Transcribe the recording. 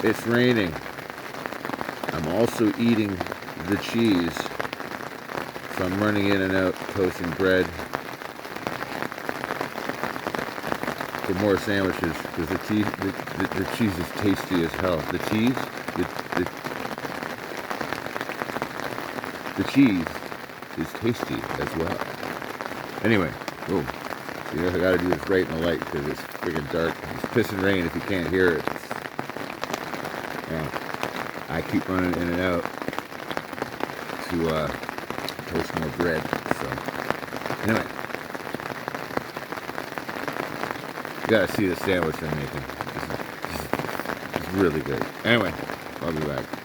It's raining. I'm also eating the cheese. So I'm running in and out, toasting bread for more sandwiches because the cheese is tasty as hell. The cheese is tasty as well. Anyway, oh, you know I gotta do this right in the light because it's freaking dark. It's pissing rain if you can't hear it. I keep running in and out to toast more bread. So anyway, you gotta see the sandwich I'm making. This is really good. Anyway, I'll be back.